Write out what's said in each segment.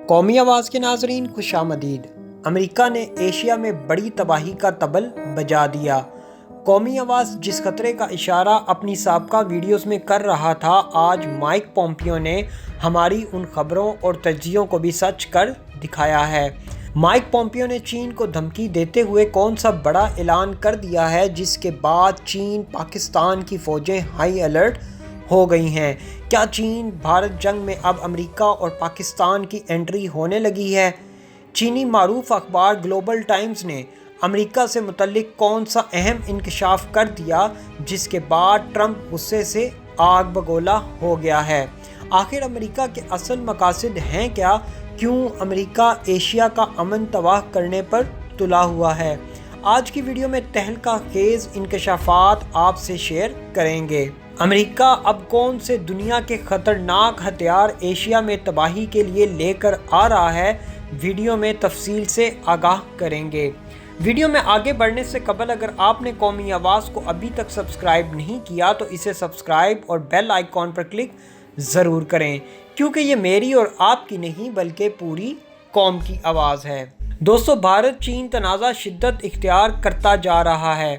قومی آواز کے ناظرین خوش آمدید۔ امریکہ نے ایشیا میں بڑی تباہی کا طبل بجا دیا۔ قومی آواز جس خطرے کا اشارہ اپنی سابقہ ویڈیوز میں کر رہا تھا، آج مائک پومپیو نے ہماری ان خبروں اور تجزیوں کو بھی سچ کر دکھایا ہے۔ مائک پومپیو نے چین کو دھمکی دیتے ہوئے کون سا بڑا اعلان کر دیا ہے جس کے بعد چین پاکستان کی فوجیں ہائی الرٹ ہو گئی ہیں؟ کیا چین بھارت جنگ میں اب امریکہ اور پاکستان کی انٹری ہونے لگی ہے؟ چینی معروف اخبار گلوبل ٹائمز نے امریکہ سے متعلق کون سا اہم انکشاف کر دیا جس کے بعد ٹرمپ غصے سے آگ بگولا ہو گیا ہے؟ آخر امریکہ کے اصل مقاصد ہیں کیا؟ کیوں امریکہ ایشیا کا امن تباہ کرنے پر تلا ہوا ہے؟ آج کی ویڈیو میں تہلکہ خیز انکشافات آپ سے شیئر کریں گے۔ امریکہ اب کون سے دنیا کے خطرناک ہتھیار ایشیا میں تباہی کے لیے لے کر آ رہا ہے، ویڈیو میں تفصیل سے آگاہ کریں گے۔ ویڈیو میں آگے بڑھنے سے قبل اگر آپ نے قومی آواز کو ابھی تک سبسکرائب نہیں کیا تو اسے سبسکرائب اور بیل آئیکن پر کلک ضرور کریں، کیونکہ یہ میری اور آپ کی نہیں بلکہ پوری قوم کی آواز ہے۔ دوستو، بھارت چین تنازع شدت اختیار کرتا جا رہا ہے۔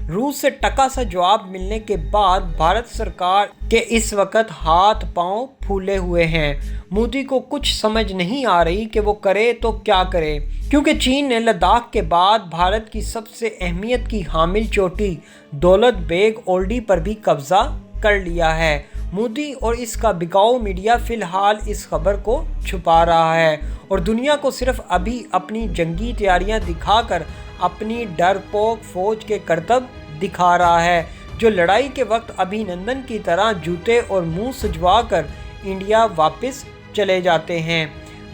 روس سے ٹکا سا جواب ملنے کے بعد بھارت سرکار کے اس وقت ہاتھ پاؤں پھولے ہوئے ہیں۔ مودی کو کچھ سمجھ نہیں آ رہی کہ وہ کرے تو کیا کرے، کیونکہ چین نے لداخ کے بعد بھارت کی سب سے اہمیت کی حامل چوٹی دولت بیگ اولڈی پر بھی قبضہ کر لیا ہے۔ مودی اور اس کا بکاؤ میڈیا فی الحال اس خبر کو چھپا رہا ہے اور دنیا کو صرف ابھی اپنی جنگی تیاریاں دکھا کر اپنی ڈرپوک فوج کے کرتب دکھا رہا ہے، جو لڑائی کے وقت ابھی نندن کی طرح جوتے اور منہ سجوا کر انڈیا واپس چلے جاتے ہیں۔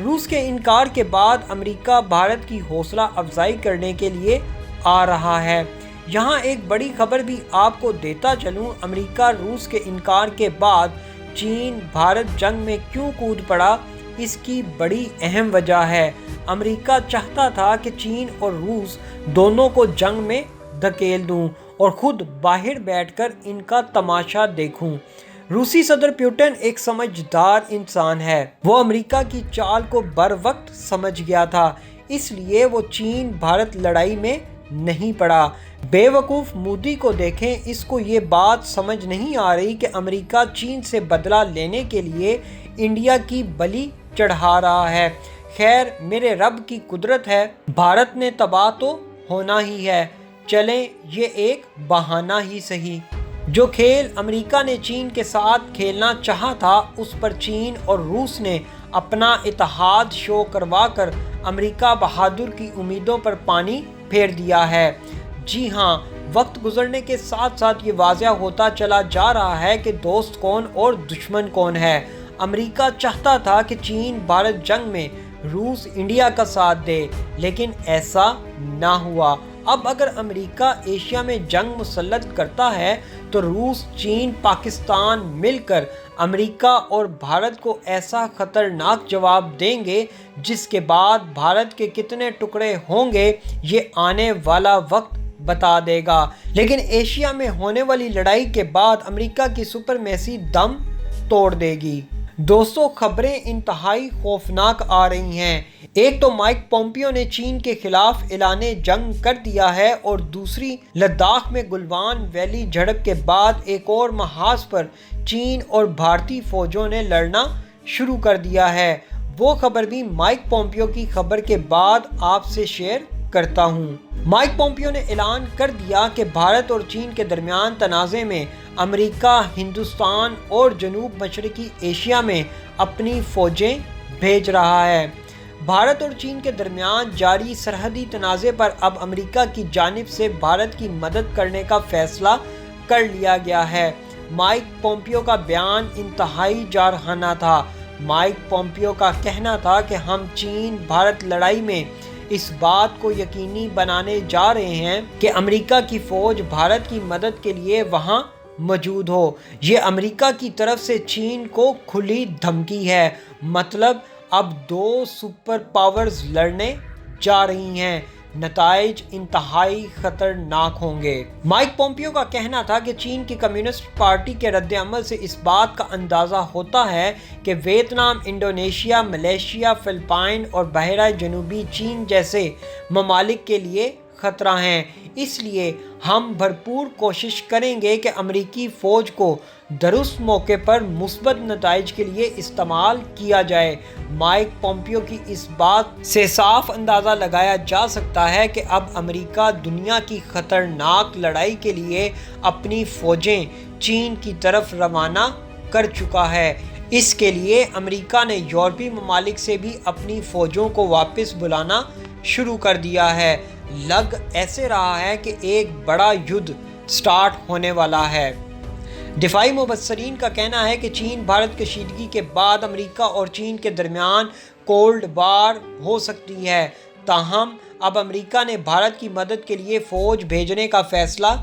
روس کے انکار کے بعد امریکہ بھارت کی حوصلہ افزائی کرنے کے لیے آ رہا ہے۔ یہاں ایک بڑی خبر بھی آپ کو دیتا چلوں، امریکہ روس کے انکار کے بعد چین بھارت جنگ میں کیوں کود پڑا، اس کی بڑی اہم وجہ ہے۔ امریکہ چاہتا تھا کہ چین اور روس دونوں کو جنگ میں دھکیل دوں اور خود باہر بیٹھ کر ان کا تماشا دیکھوں۔ روسی صدر پوٹن ایک سمجھدار انسان ہے۔ وہ امریکہ کی چال کو بر وقت سمجھ گیا تھا، اس لیے وہ چین بھارت لڑائی میں نہیں پڑا۔ بے وقوف مودی کو دیکھیں، اس کو یہ بات سمجھ نہیں آ رہی کہ امریکہ چین سے بدلہ لینے کے لیے انڈیا کی بلی چڑھا رہا ہے۔ خیر، میرے رب کی قدرت ہے، بھارت نے تباہ تو ہونا ہی ہے، چلیں یہ ایک بہانہ ہی سہی۔ جو کھیل امریکہ نے چین کے ساتھ کھیلنا چاہا تھا، اس پر چین اور روس نے اپنا اتحاد شو کروا کر امریکہ بہادر کی امیدوں پر پانی پھیر دیا ہے۔ جی ہاں، وقت گزرنے کے ساتھ ساتھ یہ واضح ہوتا چلا جا رہا ہے کہ دوست کون اور دشمن کون ہے۔ امریکہ چاہتا تھا کہ چین بھارت جنگ میں روس انڈیا کا ساتھ دے، لیکن ایسا نہ ہوا۔ اب اگر امریکہ ایشیا میں جنگ مسلط کرتا ہے تو روس، چین، پاکستان مل کر امریکہ اور بھارت کو ایسا خطرناک جواب دیں گے جس کے بعد بھارت کے کتنے ٹکڑے ہوں گے یہ آنے والا وقت بتا دے گا۔ لیکن ایشیا میں ہونے والی لڑائی کے بعد امریکہ کی سپرمیسی دم توڑ دے گی۔ دوستو، خبریں انتہائی خوفناک آ رہی ہیں۔ ایک تو مائک پومپیو نے چین کے خلاف اعلان جنگ کر دیا ہے اور دوسری لداخ میں گلوان ویلی جھڑپ کے بعد ایک اور محاذ پر چین اور بھارتی فوجوں نے لڑنا شروع کر دیا ہے۔ وہ خبر بھی مائک پومپیو کی خبر کے بعد آپ سے شیئر کرتا ہوں۔ مائک پومپیو نے اعلان کر دیا کہ بھارت اور چین کے درمیان تنازع میں امریکہ ہندوستان اور جنوب مشرقی ایشیا میں اپنی فوجیں بھیج رہا ہے۔ بھارت اور چین کے درمیان جاری سرحدی تنازع پر اب امریکہ کی جانب سے بھارت کی مدد کرنے کا فیصلہ کر لیا گیا ہے۔ مائک پومپیو کا بیان انتہائی جارحانہ تھا۔ مائک پومپیو کا کہنا تھا کہ ہم چین بھارت لڑائی میں اس بات کو یقینی بنانے جا رہے ہیں کہ امریکہ کی فوج بھارت کی مدد کے لیے وہاں موجود ہو۔ یہ امریکہ کی طرف سے چین کو کھلی دھمکی ہے، مطلب اب دو سپر پاورز لڑنے جا رہی ہیں۔ नताइज इंतहाई खतरनाक होंगे। माइक पोम्पियो का कहना था कि चीन की कम्युनिस्ट पार्टी के रद्द-ए-अमल से इस बात का अंदाज़ा होता है कि वियतनाम, इंडोनेशिया, मलेशिया, फिलिपाइन और बहरा जनूबी चीन जैसे ममालिक के लिए खतरा हैं। इसलिए हम भरपूर कोशिश करेंगे कि अमेरिकी फ़ौज को दुरुस्त मौके पर मुस्बत नताइज के लिए इस्तेमाल किया जाए। माइक पोम्पियो की इस बात से साफ अंदाज़ा लगाया जा सकता है कि अब अमेरिका दुनिया की ख़तरनाक लड़ाई के लिए अपनी फ़ौजें चीन की तरफ रवाना कर चुका है। इसके लिए अमेरिका ने यूरोपीय ममालिक से भी अपनी फ़ौजों को वापस बुलाना शुरू कर दिया है। लग ऐसे रहा है कि एक बड़ा युद्ध स्टार्ट होने वाला है। दिफाई मुबस्सरीन का कहना है कि चीन भारत कशीदगी के बाद अमेरिका और चीन के दरमियान कोल्ड वार हो सकती है। ताहम अब अमेरिका ने भारत की मदद के लिए फ़ौज भेजने का फैसला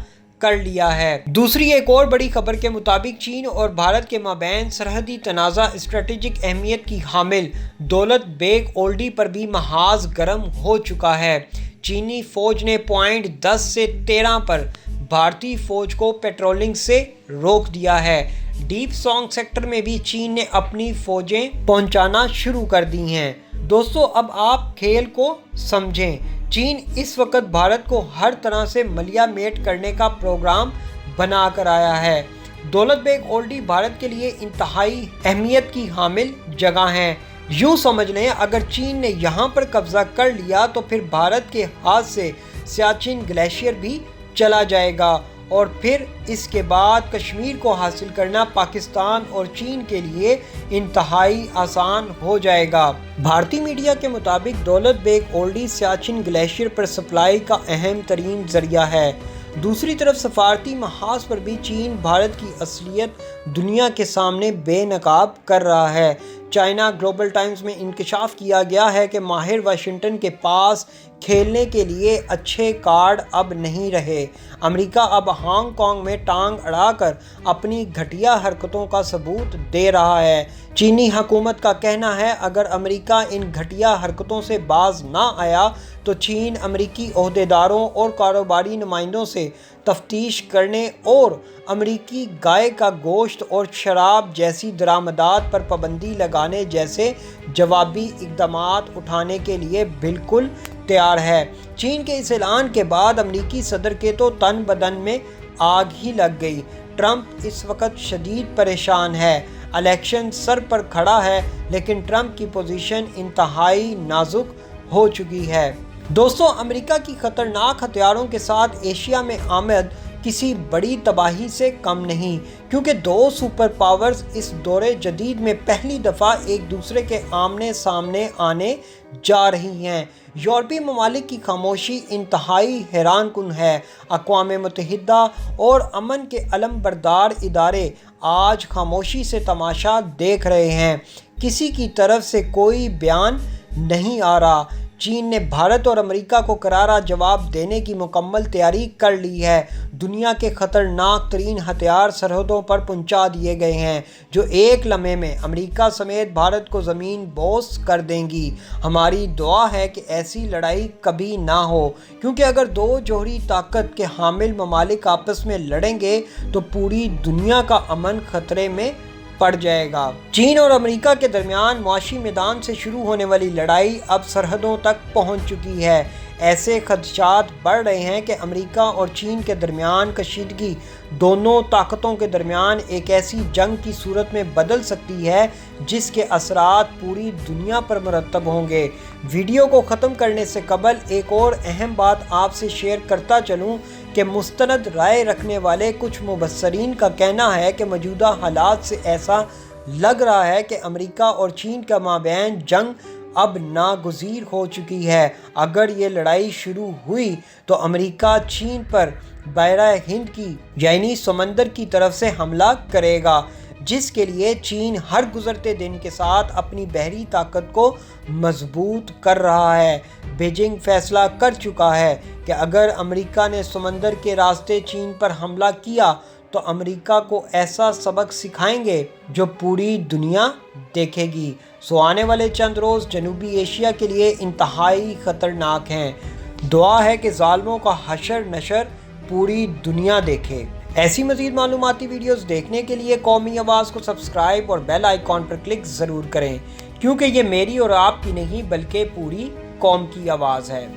कर लिया है। दूसरी एक और बड़ी खबर के मुताबिक चीन और भारत के माबैन सरहदी तनाज़ा स्ट्रेटेजिक अहमियत की हामिल दौलत बेग ओल्डी पर भी महाज गर्म हो चुका है। चीनी फ़ौज ने पॉइंट 10 से 13 पर भारतीय फ़ौज को पेट्रोलिंग से रोक दिया है। डीप सॉन्ग सेक्टर में भी चीन ने अपनी फ़ौजें पहुंचाना शुरू कर दी हैं। दोस्तों, अब आप खेल को समझें। चीन इस वक्त भारत को हर तरह से मलिया मेट करने का प्रोग्राम बना कर आया है। दौलत बेग ओल्डी भारत के लिए इंतहाई अहमियत की हामिल जगह हैं। यूँ समझ लें, अगर चीन ने यहाँ पर कब्ज़ा कर लिया तो फिर भारत के हाथ से सियाचिन ग्लेशियर भी चला जाएगा और फिर इसके बाद कश्मीर को हासिल करना पाकिस्तान और चीन के लिए इंतहाई आसान हो जाएगा। भारतीय मीडिया के मुताबिक दौलत बेग ओल्डी सियाचिन ग्लेशियर पर सप्लाई का अहम तरीन ज़रिया है। दूसरी तरफ सफारती महाज पर भी चीन भारत की असलियत दुनिया के सामने बेनकाब कर रहा है। चाइना ग्लोबल टाइम्स में इंकशाफ किया गया है कि माहिर वाशिंगटन के पास खेलने के लिए अच्छे कार्ड अब नहीं रहे। अमेरिका अब हांगकांग में टांग अड़ाकर अपनी घटिया हरकतों का सबूत दे रहा है। चीनी हुकूमत का कहना है, अगर अमेरिका इन घटिया हरकतों से बाज ना आया तो चीन अमेरिकी ओहदेदारों और कारोबारी नुमाइंदों से तफ्तीश करने और अमेरिकी गाय का गोश्त और शराब जैसी दरामदात पर पाबंदी लगाने जैसे जवाबी इक़दामात उठाने के लिए बिल्कुल तैयार है। चीन के इस ऐलान के बाद अमेरिकी सदर के तो तन बदन में आग ही लग गई। ट्रंप इस वक्त शदीद परेशान है। इलेक्शन सर पर खड़ा है, लेकिन ट्रंप की पोजीशन इंतहाई नाजुक हो चुकी है। दोस्तों, अमेरिका की ख़तरनाक हथियारों के साथ एशिया में आमद किसी बड़ी तबाही से कम नहीं, क्योंकि दो सुपर पावर्स इस दौरे जदीद में पहली दफ़ा एक दूसरे के आमने सामने आने जा रही हैं। यूरोपीय ममालिक की खामोशी इंतहाई हैरान कुन है। अक़वाम मुत्तहिदा और अमन के अलमबरदार इदारे आज खामोशी से तमाशा देख रहे हैं। किसी की तरफ से कोई बयान नहीं आ रहा। चीन ने भारत और अमेरिका को करारा जवाब देने की मुकम्मल तैयारी कर ली है। दुनिया के ख़तरनाक तरीन हथियार सरहदों पर पहुंचा दिए गए हैं, जो एक लम्हे में अमेरिका समेत भारत को ज़मीन बोस कर देंगी। हमारी दुआ है कि ऐसी लड़ाई कभी ना हो, क्योंकि अगर दो जोहरी ताकत के हामिल ममालिक आपस में लड़ेंगे तो पूरी दुनिया का अमन ख़तरे में पड़ जाएगा। चीन और अमेरिका के दरमियान मुआशी मैदान से शुरू होने वाली लड़ाई अब सरहदों तक पहुंच चुकी है। ऐसे खदशात बढ़ रहे हैं कि अमेरिका और चीन के दरमियान कशीदगी दोनों ताकतों के दरमियान एक ऐसी जंग की सूरत में बदल सकती है जिसके असरात पूरी दुनिया पर मुरतब होंगे। वीडियो को ख़त्म करने से कबल एक और अहम बात आपसे शेयर करता चलूँ कि मुस्तनद राय रखने वाले कुछ मुबस्सरीन का कहना है कि मौजूदा हालात से ऐसा लग रहा है कि अमेरिका और चीन का माबैन जंग अब नागुज़ीर हो चुकी है। अगर ये लड़ाई शुरू हुई तो अमेरिका चीन पर बहरा हिंद की यानी समंदर की तरफ से हमला करेगा, जिसके लिए चीन हर गुज़रते दिन के साथ अपनी बहरी ताकत को मजबूत कर रहा है। बीजिंग फैसला कर चुका है कि अगर अमेरिका ने समंदर के रास्ते चीन पर हमला किया तो अमेरिका को ऐसा सबक सिखाएंगे जो पूरी दुनिया देखेगी। सो आने वाले चंद रोज़ जनूबी एशिया के लिए इंतहाई ख़तरनाक हैं। دعا ہے کہ ظالموں کا حشر نشر پوری دنیا دیکھے۔ ایسی مزید معلوماتی ویڈیوز دیکھنے کے لیے قومی آواز کو سبسکرائب اور بیل آئیکن پر کلک ضرور کریں، کیونکہ یہ میری اور آپ کی نہیں بلکہ پوری قوم کی آواز ہے۔